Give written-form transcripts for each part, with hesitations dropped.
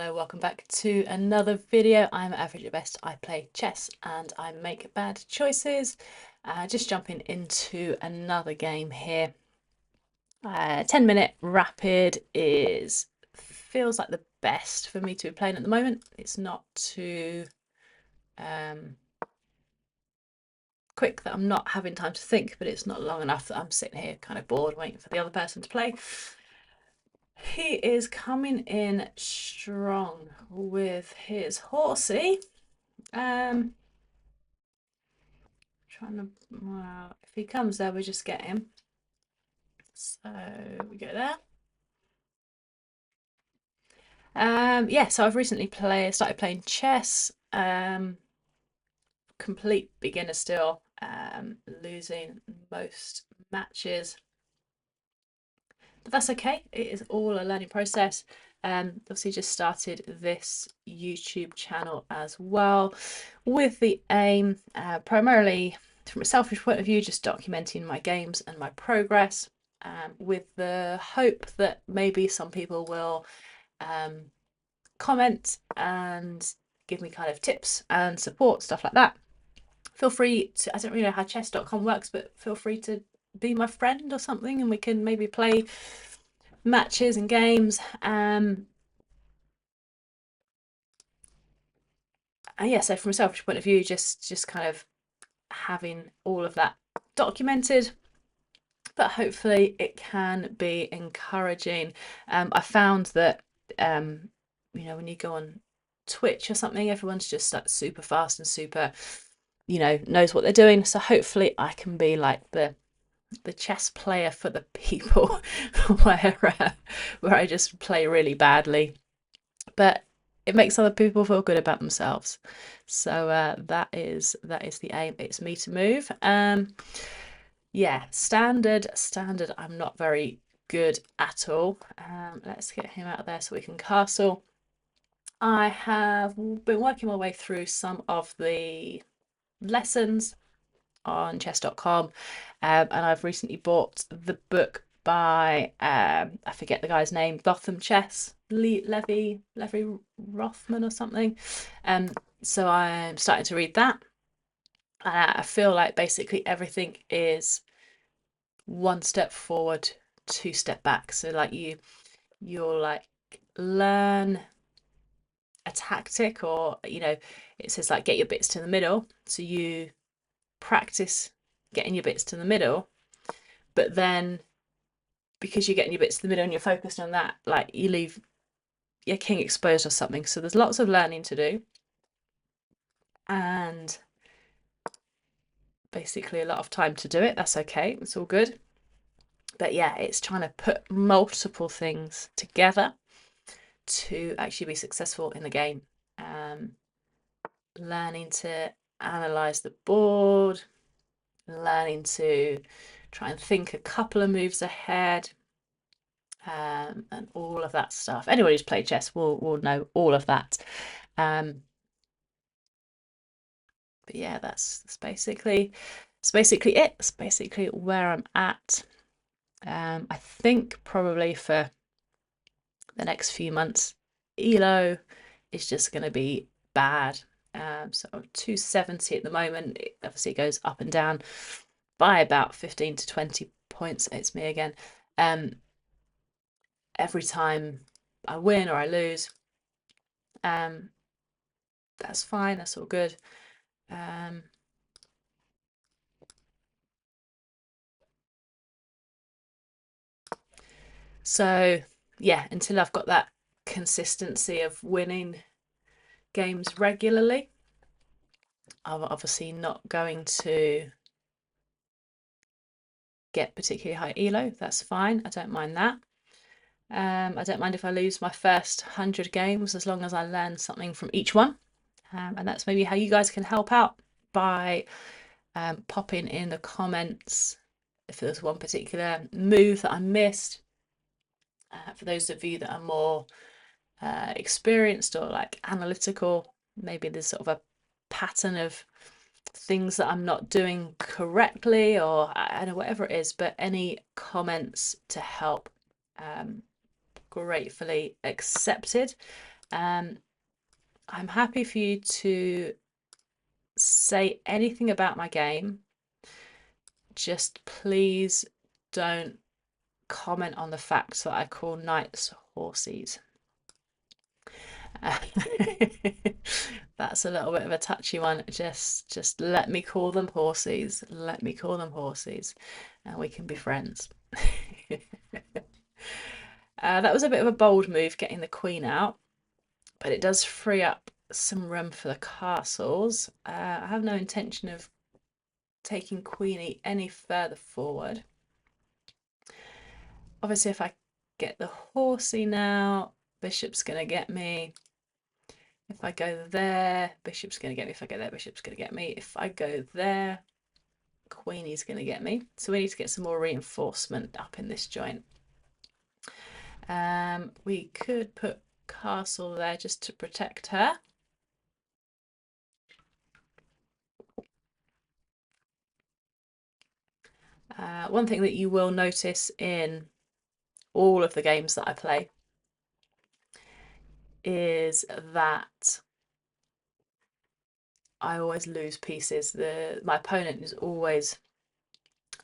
Hello, welcome back to another video. I'm Average at Best. I play chess and I make bad choices. Just jumping into another game here. 10-minute rapid feels like the best for me to be playing at the moment. It's not too quick that I'm not having time to think, but it's not long enough that I'm sitting here kind of bored waiting for the other person to play. He is coming in strong with his horsey. Trying to, well, if he comes there, we just get him. So we go there. Yeah, so I've recently started playing chess. Complete beginner still. Losing most matches. But that's okay. It is all a learning process. Obviously just started this YouTube channel as well with the aim, primarily from a selfish point of view, just documenting my games and my progress, with the hope that maybe some people will comment and give me kind of tips and support, stuff like that. Feel free to, I don't really know how chess.com works, but feel free to be my friend or something and we can maybe play matches and games. And yeah, so from a selfish point of view, just kind of having all of that documented, but hopefully it can be encouraging. I found that you know, when you go on Twitch or something, everyone's just like super fast and super, you know, knows what they're doing. So hopefully I can be like the chess player for the people where I just play really badly, but it makes other people feel good about themselves. So that is the aim. It's me to move. Yeah, standard. I'm not very good at all. Let's get him out of there so we can castle. I have been working my way through some of the lessons on chess.com, and I've recently bought the book by I forget the guy's name, Gotham Chess, Levy Rothman or something. So I'm starting to read that. I feel like basically everything is one step forward, two step back. So like you'll like learn a tactic, or you know, it says like get your bits to the middle. So you practice getting your bits to the middle, but then because you're getting your bits to the middle and you're focused on that, like you leave your king exposed or something. So there's lots of learning to do and basically a lot of time to do it. That's okay, it's all good. But yeah, it's trying to put multiple things together to actually be successful in the game. Learning to analyze the board, learning to try and think a couple of moves ahead, and all of that stuff. Anyone who's played chess will know all of that. But yeah, that's basically it. It's basically where I'm at. I think probably for the next few months, ELO is just going to be bad. So 270 at the moment. Obviously, it goes up and down by about 15 to 20 points. It's me again. Every time I win or I lose, that's fine. That's all good. So yeah, until I've got that consistency of winning games regularly, I'm obviously not going to get particularly high elo. That's fine. I don't mind that. I don't mind if I lose my first 100 games as long as I learn something from each one. And that's maybe how you guys can help out by popping in the comments if there's one particular move that I missed. For those of you that are more experienced or like analytical, maybe there's sort of a pattern of things that I'm not doing correctly, or I don't know, whatever it is, but any comments to help, gratefully accepted. I'm happy for you to say anything about my game. Just please don't comment on the fact that I call knights horses. That's a little bit of a touchy one. Just let me call them horses. Let me call them horses, and we can be friends. That was a bit of a bold move getting the queen out, but it does free up some room for the castles. I have no intention of taking queenie any further forward. Obviously, if I get the horsey now, bishop's going to get me. If I go there, bishop's going to get me. If I go there, bishop's going to get me. If I go there, queenie's going to get me. So we need to get some more reinforcement up in this joint. We could put castle there just to protect her. One thing that you will notice in all of the games that I play is that I always lose pieces. My opponent is always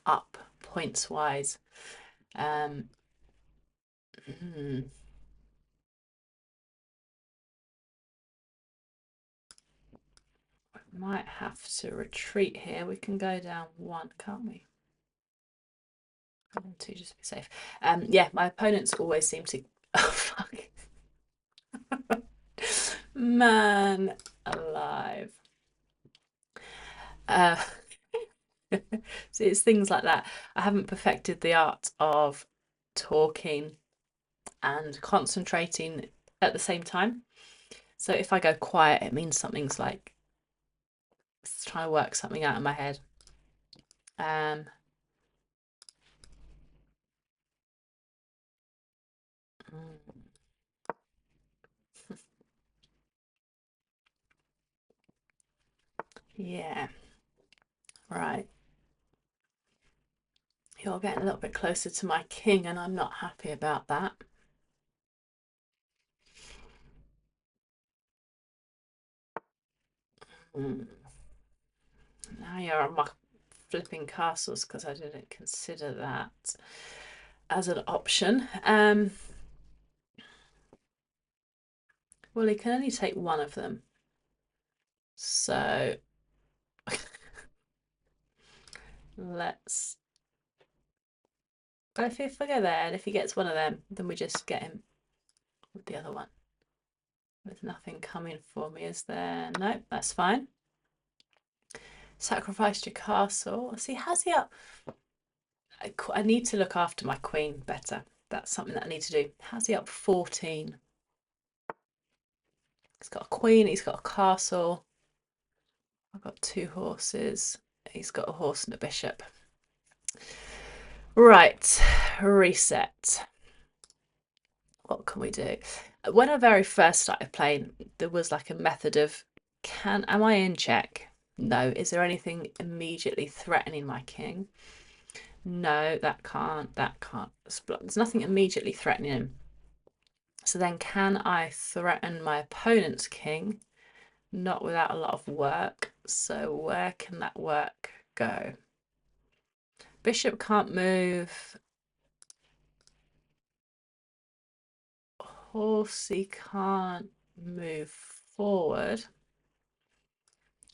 up points wise. Might have to retreat here. We can go down one, can't we? Go down two just to be safe. Yeah, my opponents always seem to. Oh fuck! Man alive. See, it's things like that. I haven't perfected the art of talking and concentrating at the same time. So if I go quiet, it means something's like trying to work something out in my head. Yeah, right. You're getting a little bit closer to my king, and I'm not happy about that. Now you're on my flipping castles because I didn't consider that as an option. Well, he can only take one of them. So let's. But if I go there and if he gets one of them, then we just get him with the other one. There's nothing coming for me, is there? No, that's fine. Sacrificed your castle. See, how's he up? I need to look after my queen better. That's something that I need to do. How's he up 14? He's got a queen, he's got a castle. I've got two horses. He's got a horse and a bishop. Right, reset. What can we do? When I very first started playing, there was like a method of am I in check? No. Is there anything immediately threatening my king? No, that can't. There's nothing immediately threatening him. So then can I threaten my opponent's king? Not without a lot of work. So where can that work go? Bishop can't move. Horsey can't move forward.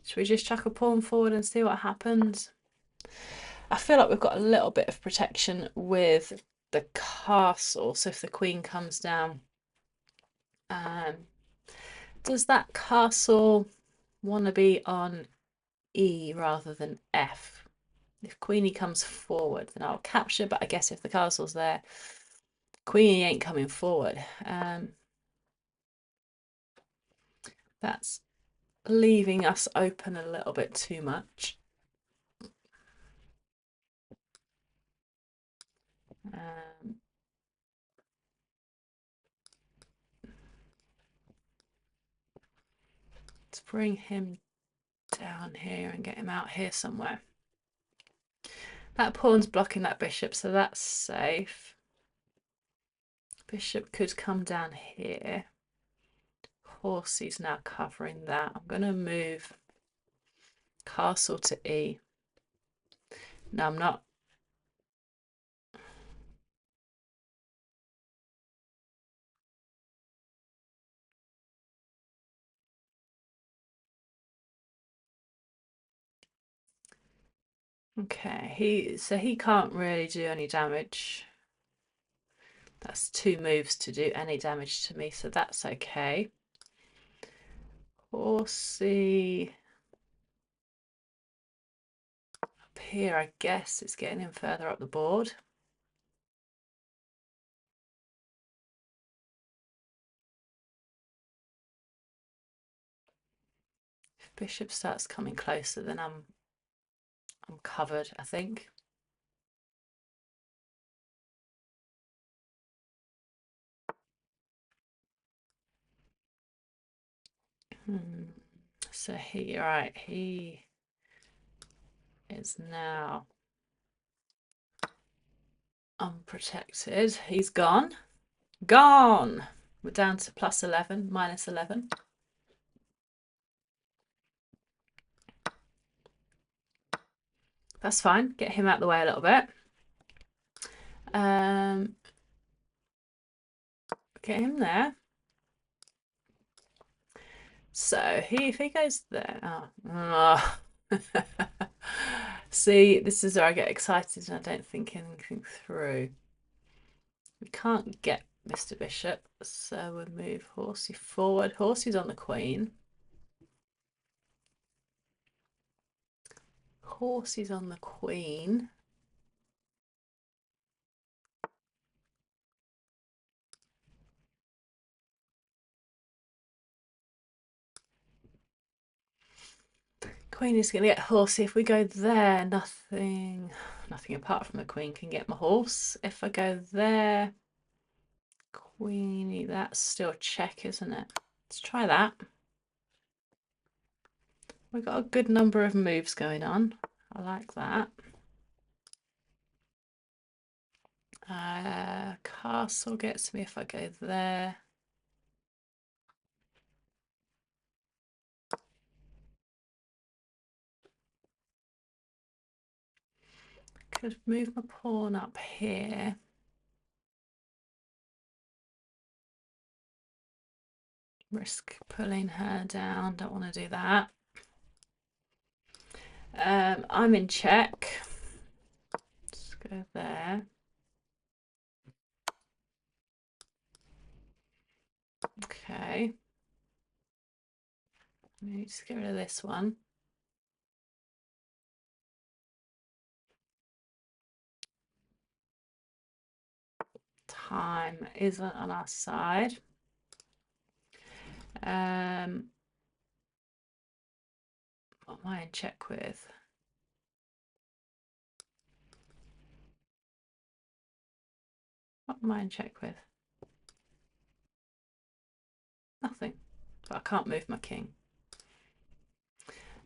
Should we just chuck a pawn forward and see what happens? I feel like we've got a little bit of protection with the castle. So if the queen comes down, does that castle want to be on E rather than F? If Queenie comes forward, then I'll capture, but I guess if the castle's there, Queenie ain't coming forward. That's leaving us open a little bit too much. Let's bring him down here and get him out here somewhere. That pawn's blocking that bishop, so that's safe. Bishop could come down here. Horsey's now covering that. I'm going to move castle to E. No, I'm not. Okay, so he can't really do any damage. That's 2 moves to do any damage to me, so that's okay. Horsey up here, I guess it's getting him further up the board. If bishop starts coming closer, then I'm covered, I think. So he is now unprotected. He's gone. Gone! We're down to +11, -11. That's fine. Get him out of the way a little bit. Get him there. So if he goes there, see, this is where I get excited and I don't think anything through. We can't get Mr. Bishop, so we'll move Horsey forward. Horsey's on the queen. Horsey's on the queen. Queen is going to get Horsey. If we go there, nothing apart from the queen can get my horse. If I go there, queenie, that's still a check, isn't it? Let's try that. We've got a good number of moves going on. I like that. Castle gets me if I go there. Could move my pawn up here. Risk pulling her down. Don't want to do that. I'm in check. Let's go there. Okay. Let me just get rid of this one. Time isn't on our side. What am I in check with? What am I in check with? Nothing. But I can't move my king.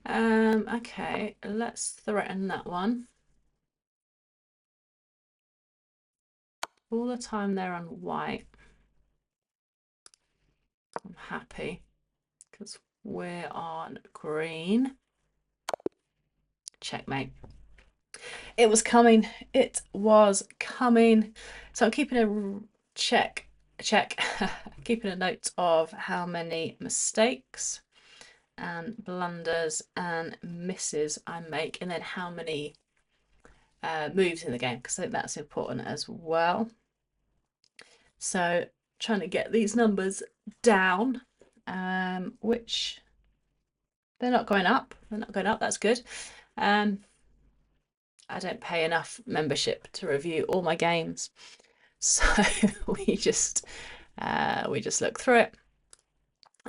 Okay, let's threaten that one. All the time they're on white. I'm happy because we're on green. Checkmate. It was coming. It was coming. So I'm keeping a check, keeping a note of how many mistakes and blunders and misses I make, and then how many moves in the game, because I think that's important as well. So trying to get these numbers down, which they're not going up. They're not going up. That's good. I don't pay enough membership to review all my games, so we just look through it.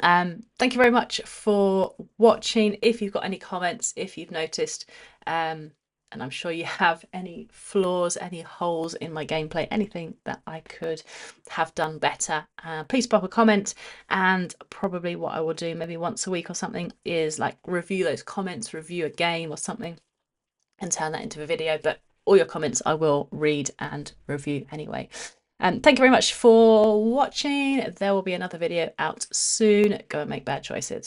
Thank you very much for watching. If you've got any comments, if you've noticed, and I'm sure you have, any flaws, any holes in my gameplay, anything that I could have done better, please pop a comment. And probably what I will do maybe once a week or something is like review those comments, review a game or something, and turn that into a video. But all your comments I will read and review anyway. Thank you very much for watching. There will be another video out soon. Go and make bad choices.